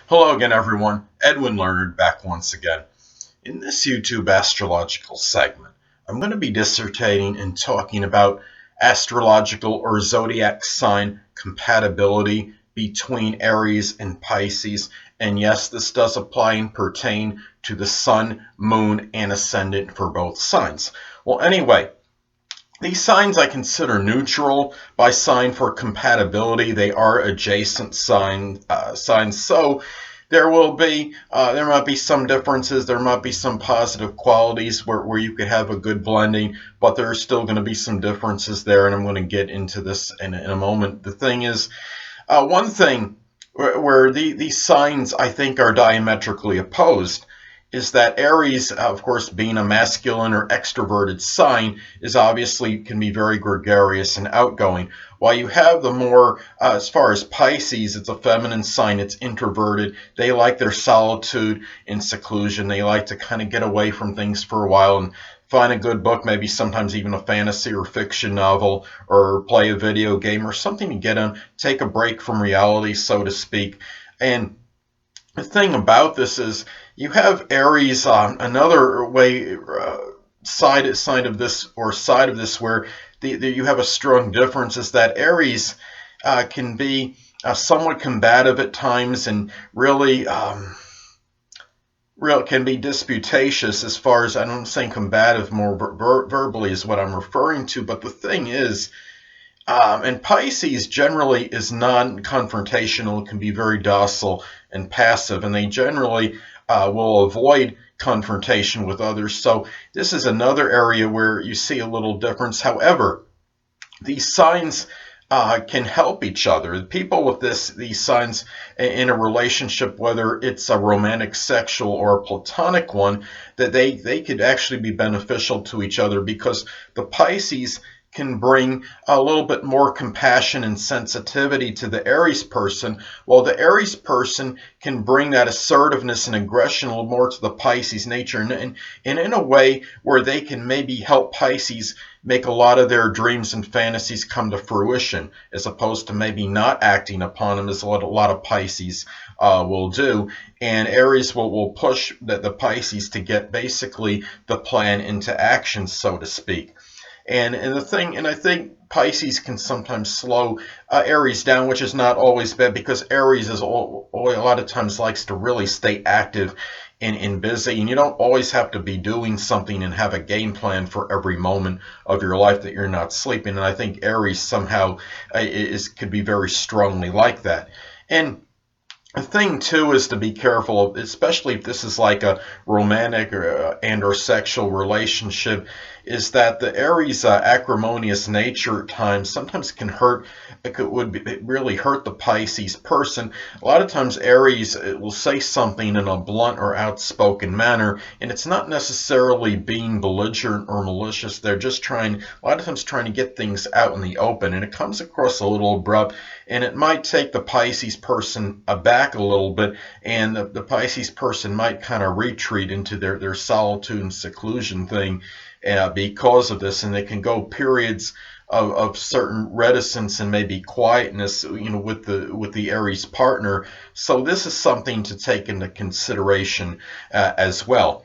Hello again, everyone. Edwin Leonard back once again. In this YouTube astrological segment, I'm going to be dissertating and talking about astrological or zodiac sign compatibility between Aries and Pisces. And yes, this does apply and pertain to the sun, moon, and ascendant for both signs. Well, anyway, these signs I consider neutral by sign for compatibility. They are adjacent signs, so there might be some differences. There might be some positive qualities where you could have a good blending, but there's still going to be some differences there, and I'm going to get into this in a moment. The thing is, one thing where these signs I think are diametrically opposed is that Aries, of course, being a masculine or extroverted sign, is obviously can be very gregarious and outgoing. While you have the more, as far as Pisces, it's a feminine sign, it's introverted. They like their solitude and seclusion. They like to kind of get away from things for a while and find a good book, maybe sometimes even a fantasy or fiction novel, or play a video game or something to get on, take a break from reality, so to speak. And the thing about this is you have Aries on another way side of this where you have a strong difference is that Aries can be somewhat combative at times and really can be disputatious as far as I'm saying combative more verbally is what I'm referring to. But the thing is, and Pisces generally is non-confrontational, can be very docile and passive, and they generally will avoid confrontation with others. So this is another area where you see a little difference. However, these signs can help each other. People with these signs in a relationship, whether it's a romantic, sexual, or a platonic one, that they could actually be beneficial to each other because the Pisces can bring a little bit more compassion and sensitivity to the Aries person, while the Aries person can bring that assertiveness and aggression a little more to the Pisces nature, and in a way where they can maybe help Pisces make a lot of their dreams and fantasies come to fruition, as opposed to maybe not acting upon them, as a lot of Pisces will do. And Aries will push the Pisces to get basically the plan into action, so to speak. And I think Pisces can sometimes slow Aries down, which is not always bad because Aries is a lot of times likes to really stay active and busy, and you don't always have to be doing something and have a game plan for every moment of your life that you're not sleeping. And I think Aries somehow could be very strongly like that. And the thing too is to be careful, especially if this is like a romantic or sexual relationship, is that the Aries acrimonious nature at times sometimes can hurt. It really hurt the Pisces person. A lot of times Aries will say something in a blunt or outspoken manner, and it's not necessarily being belligerent or malicious. They're just a lot of times trying to get things out in the open, and it comes across a little abrupt, and it might take the Pisces person aback a little bit, and the Pisces person might kind of retreat into their solitude and seclusion thing because of this, and they can go periods of certain reticence and maybe quietness, with the Aries partner. So this is something to take into consideration as well.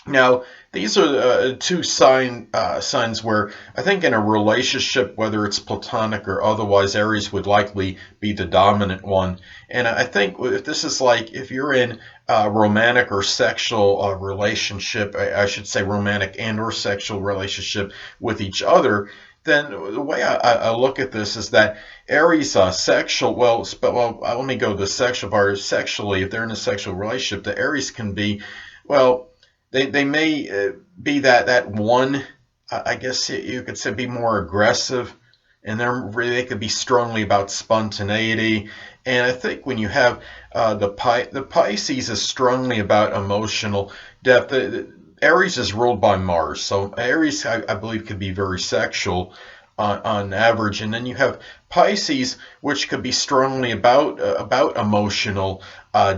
Now, these are two signs where I think in a relationship, whether it's platonic or otherwise, Aries would likely be the dominant one. And I think if this is like, if you're in a romantic or sexual relationship, I should say romantic and or sexual relationship with each other, then the way I look at this is that Aries sexual, let me go to the sexual part. Sexually, if they're in a sexual relationship, the Aries can be, well, they may be that one, I guess you could say, be more aggressive, and they could be strongly about spontaneity. And I think when you have the Pisces is strongly about emotional depth. Aries is ruled by Mars, so Aries I believe could be very sexual on average, and then you have Pisces, which could be strongly about emotional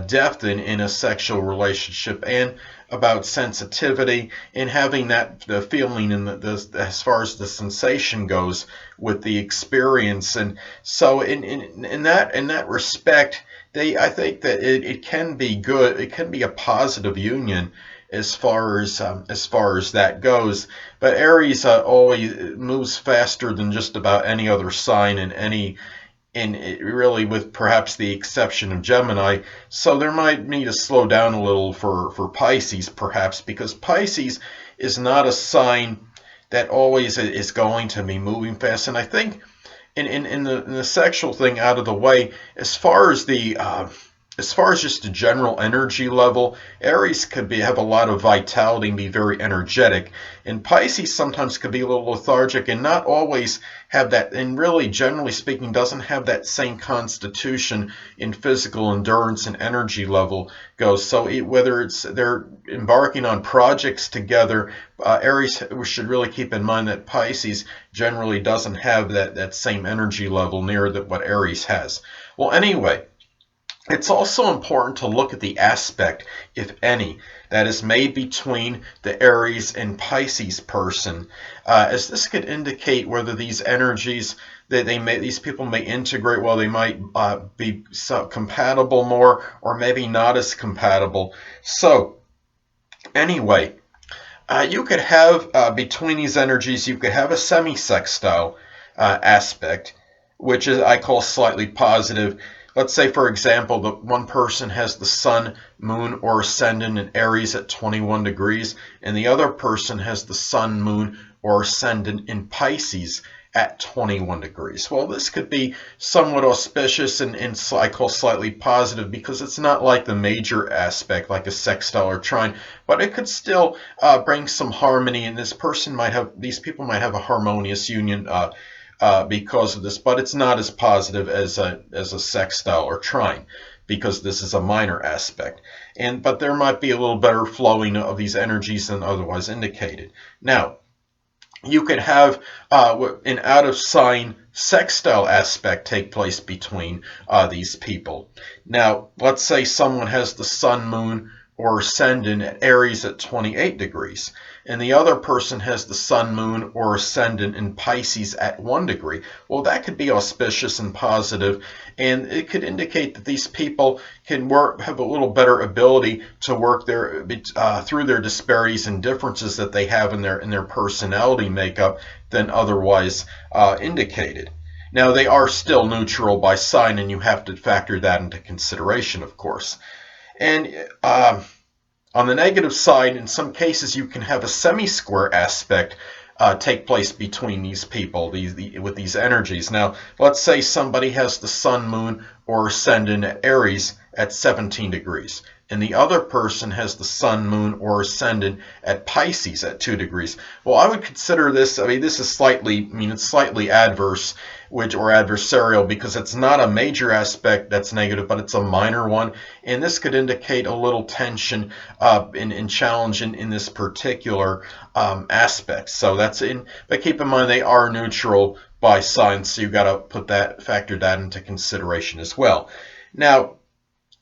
depth in a sexual relationship, and about sensitivity and having the feeling and as far as the sensation goes with the experience. And so in that respect, I think that it can be good. It can be a positive union as far as that goes. But Aries always moves faster than just about any other sign in any in really, with perhaps the exception of Gemini. So there might need to slow down a little for Pisces, perhaps, because Pisces is not a sign that always is going to be moving fast. And I think in the sexual thing out of the way, as far as just the general energy level, Aries could have a lot of vitality and be very energetic, and Pisces sometimes could be a little lethargic and not always have that, and really generally speaking doesn't have that same constitution in physical endurance and energy level goes. So whether it's they're embarking on projects together, Aries should really keep in mind that Pisces generally doesn't have that same energy level near what Aries has. Well, anyway, it's also important to look at the aspect, if any, that is made between the Aries and Pisces person, as this could indicate whether these energies that these people may integrate well. They might be compatible more, or maybe not as compatible. So, anyway, you could have between these energies, you could have a semi-sextile aspect, which is I call slightly positive. Let's say, for example, that one person has the sun, moon, or ascendant in Aries at 21 degrees, and the other person has the sun, moon, or ascendant in Pisces at 21 degrees. Well, this could be somewhat auspicious and I call slightly positive, because it's not like the major aspect like a sextile or trine, but it could still bring some harmony, and these people might have a harmonious union because of this, but it's not as positive as a sextile or trine, because this is a minor aspect. But there might be a little better flowing of these energies than otherwise indicated. Now, you could have an out of sign sextile aspect take place between these people. Now, let's say someone has the sun, moon, or ascendant at Aries at 28 degrees, and the other person has the sun, moon, or ascendant in Pisces at 1 degree. Well, that could be auspicious and positive, and it could indicate that these people can have a little better ability to work through their disparities and differences that they have in their personality makeup than otherwise indicated. Now, they are still neutral by sign, and you have to factor that into consideration, of course. And on the negative side, in some cases, you can have a semi-square aspect take place between these people with these energies. Now, let's say somebody has the sun, moon, or ascendant at Aries at 17 degrees, and the other person has the sun, moon, or ascendant at Pisces at 2 degrees. Well, I would consider this, this is it's slightly adverse, or adversarial, because it's not a major aspect that's negative, but it's a minor one, and this could indicate a little tension and challenge in this particular aspect. So but keep in mind they are neutral by sign, so you've got to factor that into consideration as well. Now,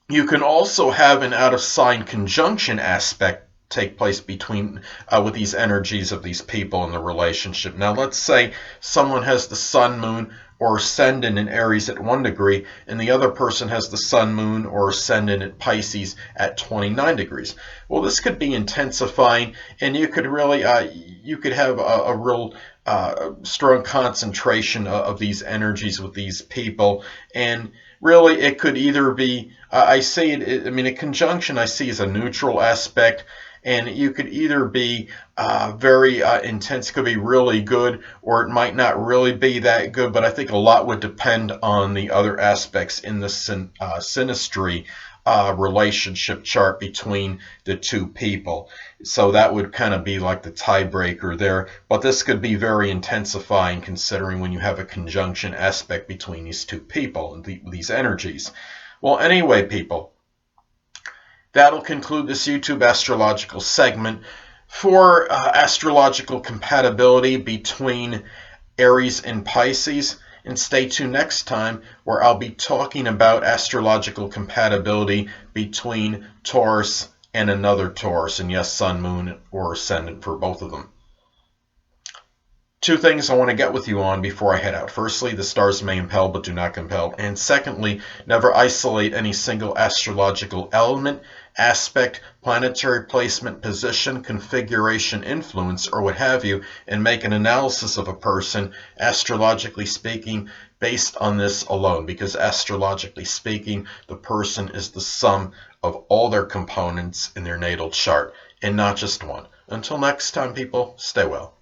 you can also have an out of sign conjunction aspect take place between with these energies of these people in the relationship. Now, let's say someone has the sun, moon, or ascendant in Aries at 1 degree, and the other person has the sun, moon, or ascendant at Pisces at 29 degrees. Well, this could be intensifying, and you could really you could have a real strong concentration of these energies with these people, and really it could either be I see it. A conjunction I see as a neutral aspect, and you could either be very intense, could be really good, or it might not really be that good. But I think a lot would depend on the other aspects in the synastry relationship chart between the two people. So that would kind of be like the tiebreaker there. But this could be very intensifying, considering when you have a conjunction aspect between these two people and these energies. Well, anyway, people, that'll conclude this YouTube astrological segment for astrological compatibility between Aries and Pisces. And stay tuned next time, where I'll be talking about astrological compatibility between Taurus and another Taurus, and yes, sun, moon, or ascendant for both of them. Two things I want to get with you on before I head out. Firstly, the stars may impel but do not compel. And secondly, never isolate any single astrological element, aspect, planetary placement, position, configuration, influence, or what have you, and make an analysis of a person, astrologically speaking, based on this alone. Because astrologically speaking, the person is the sum of all their components in their natal chart, and not just one. Until next time, people, stay well.